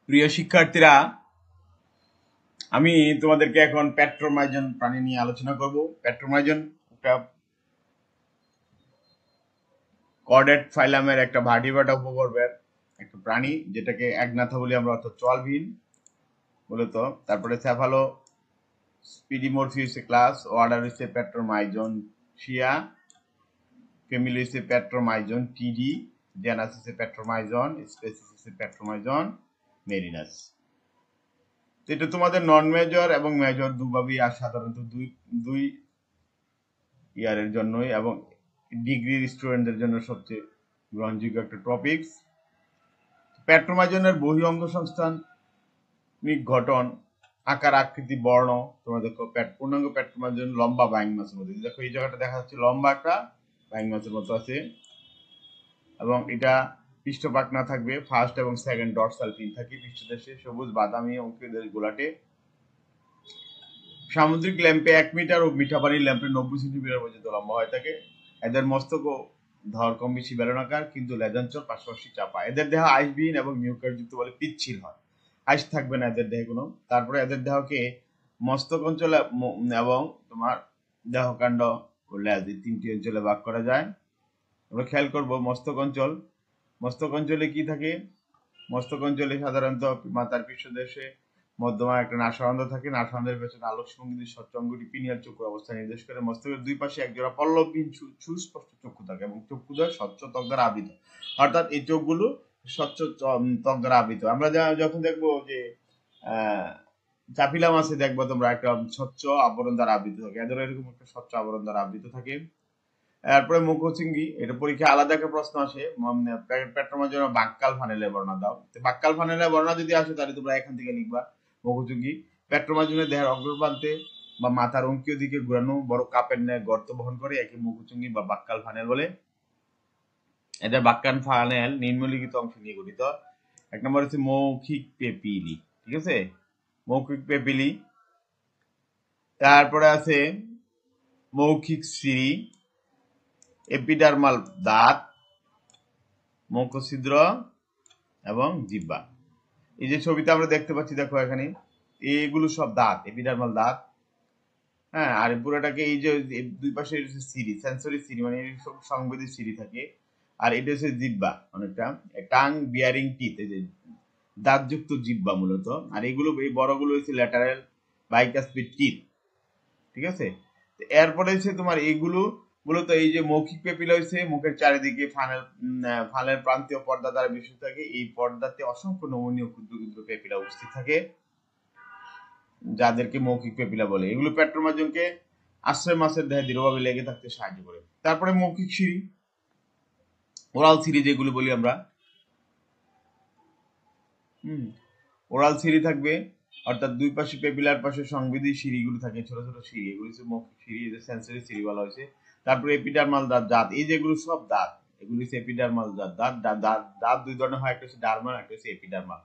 প্রিয় শিক্ষার্থীরা, আমি তোমাদেরকে এখন পেট্রোমাইজন প্রাণী নিয়ে আলোচনা করব। পেট্রোমাইজন একটা কর্ডেট ফাইলামের একটা ভার্টিব্রাটা উপবর্গের একটা প্রাণী, যেটাকে একনাথা বলি আমরা, অর্থাৎ চলবিহীন মূলত। তারপরে সেফালো স্পিডিমোরফিস ক্লাস, অর্ডার হচ্ছে পেট্রোমাইজন শিয়া, ফ্যামিলি হচ্ছে পেট্রোমাইজন টিডি, জেনাস হচ্ছে পেট্রোমাইজন, স্পেসিস হচ্ছে পেট্রোমাইজন মেরিনাস। এটা তোমাদের নন মেজর এবং মেজর দুভাবেই, আর সাধারণত দুই ইয়ারের জন্যই এবং ডিগ্রির স্টুডেন্টদের জন্য সবচেয়ে গ্রহণযোগ্য একটা টপিকস। পেট্রোমাইজনের বহি অঙ্গ সংস্থানিক গঠন, আকার, আকৃতি, বর্ণ। তোমরা দেখো পূর্ণাঙ্গ পেট্রোমাইজন লম্বা বাইং মাছের মধ্যে, দেখো এই জায়গাটা দেখা যাচ্ছে লম্বা একটা বাইং মাছের মতো আছে, এবং এটা পৃষ্ঠপাখনা থাকবে, ফার্স্ট এবং সেকেন্ড ডরসাল ফিন থাকে, পৃষ্ঠদেশে সবুজ বাদামি অঙ্কিত গোলাটে। সামুদ্রিক ল্যাম্পে 1 মিটার ও মিঠা পানির ল্যাম্পে 90 সেন্টিমিটার পর্যন্ত লম্বা হয়ে থাকে। এদের মস্তক ও ধর কম বেশি বেলনাকার, কিন্তু লেজাঞ্চল পাশাপাশি চাপা। এদের দেহ আইসবিহীন এবং মিউকাস যুক্ত বলে পিচ্ছিল হয়, আইস থাকবে না এদের দেহে কোনো। তারপরে এদের দেহকে মস্তক অঞ্চলে এবং তোমার দেহকাণ্ড ও লেজ, এই 3টি অঞ্চলে ভাগ করা যায়। আমরা খেয়াল করবো মস্তক অঞ্চলে কি থাকে। মস্তক অঞ্চলে সাধারণত মাথার পৃষ্ঠদেশে মধ্যমা একটা নাসারন্ধ্র থাকে, নাসারন্ধ্রের পেছনে আলোক সংগীত স্বচ্ছ অঙ্গটি পিনিয়াল চক্ষুর অবস্থা নির্দেশ করে। মস্তকের দুই পাশে একজোড়া পল্লবহীন সুস্পষ্ট চক্ষু থাকে এবং চক্ষুদ্বয় স্বচ্ছ ত্বক দ্বারা আবৃত, অর্থাৎ এই চোখগুলো স্বচ্ছ ত্বক দ্বারা আবৃত। আমরা যখন দেখবো যে চাপিলা মাছে দেখবো তোমরা একটা স্বচ্ছ আবরণ দ্বারা আবৃত থাকে, এদের এরকম একটা স্বচ্ছ আবরণ দ্বারা আবৃত থাকে। এরপরে মুখচিঙ্গি, এটা পরীক্ষা আলাদা একটা প্রশ্ন আসে, পেট্রোমাইজন বাক্কাল ফানেলের বর্ণনা দাও। বাক্কাল ফানেলের বর্ণনা যদি আসে তাহলে তোমরা এখান থেকে লিখবা মুখচিঙ্গি পেট্রোমাইজনের দেহের অগ্রপ্রান্তে বা মাথার অঙ্কীয় দিকে ঘুরানো বড় কাপের ন্যায় গর্ত বহন করে, একে মুখচিঙ্গি বা বাক্কাল ফানেল বলে। এদের বাক্কাল ফানেল নিম্নলিখিত অংশ নিয়ে গঠিত। 1 নম্বর হচ্ছে মৌখিক পেপিলি, ঠিক আছে, মৌখিক পেপিলি। তারপরে আছে মৌখিক সিরি, এপিডার্মাল দাঁত, মুখছিদ্র এবং জিহ্বা। এই যে ছবিতে আমরা দেখতে পাচ্ছি, দেখো এখানে এইগুলো সব দাঁত, এপিডার্মাল দাঁত। হ্যাঁ, আর পুরোটাকে এই যে দুই পাশে সিরি, সেন্সরি সিরি, মানে সব সংবেদী সিরি থাকে। আর এটা হচ্ছে জিহ্বা, অনেকটা টাং বিয়ারিং টিথ, এই যে দাঁতযুক্ত জিহ্বা মূলত। আর এগুলো, এই বড়গুলো হচ্ছে ল্যাটারাল বাইকাসপিড টিথ, ঠিক আছে। এরপরে হচ্ছে তোমার এইগুলো মূলত এই যে মৌখিক পেপিলা হয়েছে মুখের চারিদিকে ফানেল প্রান্তীয় পর্দা দ্বারা বেষ্টিত থাকে। এই পর্দাতে অসংখ্য নমনীয় ক্ষুদ্র ক্ষুদ্র পেপিলা উপস্থিত থাকে, যাদেরকে মৌখিক পেপিলা বলে। এগুলো পেট্রোমাইজনকে আশ্রয় মাছের দেহে দৃঢ়ভাবে লেগে থাকতে সাহায্য করে। তারপরে মৌখিক সিঁড়ি, ওরাল সিঁড়ি যেগুলো বলি আমরা, ওরাল সিঁড়ি থাকবে, অর্থাৎ দুই পাশে পেপিলার পাশে সংবেদী সিঁড়িগুলো থাকে, ছোট ছোট সিঁড়ি, এগুলো হচ্ছে মৌখিক সিঁড়ি, সেন্সরি সিঁড়ি বলা হয়েছে। তারপরে এপিডার্মাল দাঁত, এই যেগুলো সব দাঁত, এগুলো হচ্ছে এপিডার্মাল দাঁত দুই ধরনের হয়, একটা হচ্ছে ডার্মাল, একটা হচ্ছে এপিডার্মাল।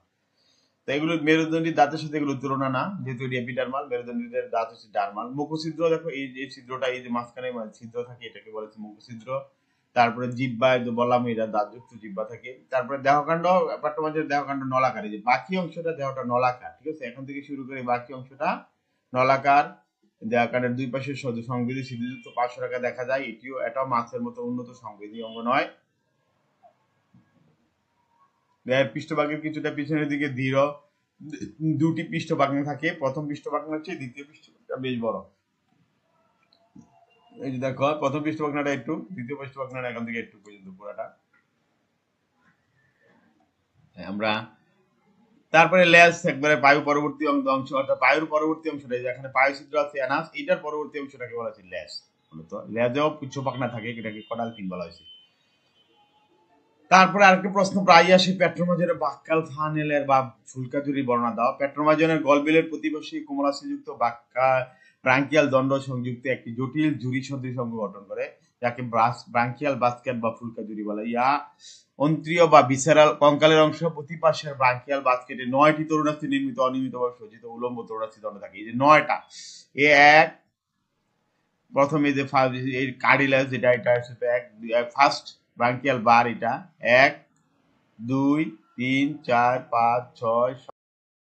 তো এগুলো মেরুদণ্ডী দাঁতের সাথে এগুলো তুলনা না, যেহেতু এটি এপিডার্মাল, মেরুদণ্ডীদের দাঁত হচ্ছে ডার্মাল। মুখছিদ্র দেখো, এই যে ছিদ্রটা, এই যে মাঝখানে ছিদ্র থাকে, এটাকে বলেছে মুখছিদ্র। তারপরে জিহ্বা, বললাম এরা দাঁতযুক্ত জিহ্বা থাকে। তারপরে দেহকাণ্ড, পেট্রোমাইজনের দেহকাণ্ড নলাকার, এই যে বাকি অংশটা দেহটা নলাকার, ঠিক আছে, এখন থেকে শুরু করে বাকি অংশটা নলাকার। দেহকাণ্ডের দুই পাশে সংবেদী ছিদ্রযুক্ত পার্শ্বরেখা দেখা যায়, এটাও মাছের মতো উন্নত সংবেদী অঙ্গ নয়। দেহের পৃষ্ঠভাগের কিছুটা পিছনের দিকে দৃঢ় দুটি পৃষ্ঠভাগ্ন থাকে, প্রথম পৃষ্ঠভাগ্নের চেয়ে দ্বিতীয় পৃষ্ঠভাগটা বেশ বড়। এই যে দেখো, প্রথম পৃষ্ঠভাগ্নটা একটু, দ্বিতীয় পৃষ্ঠভাগ্নটা এখান থেকে একটু পর্যন্ত পুরাটা আমরা। তারপরে লেজ, একবারে বায়ু পরবর্তী অংশ, অর্থাৎ বায়ুর পরবর্তী অংশটা, যেখানে বায়ুছিদ্র আছে অ্যানাস, এটার পরবর্তী অংশটাকে বলা হচ্ছে লেজ। মূলত লেজেও পুচ্ছপাখনা থাকে, এটাকে কডাল ফিন বলা হয়েছে। তারপরে আরেকটা প্রশ্ন প্রায় আসে, পেট্রোমাইজনের বাক্কাল ফানেলের বা ফুলকাজুরি বর্ণনা দাও। পেট্রোমাইজনের গলবিলের প্রতিপাশে কোমলাস্থিযুক্ত ব্রাঙ্কিয়াল দণ্ড সংযুক্ত একটি জটিল ঝুরি সদৃশ অঙ্গ গঠন করে, যাকে ব্রাঙ্কিয়াল বাস্কেট বা ফুলকাজুরি বলে। ইয়া অন্ত্রীয় বা ভিসেরাল কঙ্কালের অংশ, প্রতিপাশের ব্রাঙ্কিয়াল বাস্কেটে 9টি তরুণাস্থি নির্মিত অনিয়মিতভাবে সজ্জিত উলম্ব তরুণাস্থি দণ্ড থাকে। এই যে 9টা, এ এক, প্রথমে যে এই কার্ডিলাস, যেটা এটা হচ্ছে ফার্স্ট ব্রাঙ্কিয়াল বার, এটা 1, 2, 3, 4, 5, 6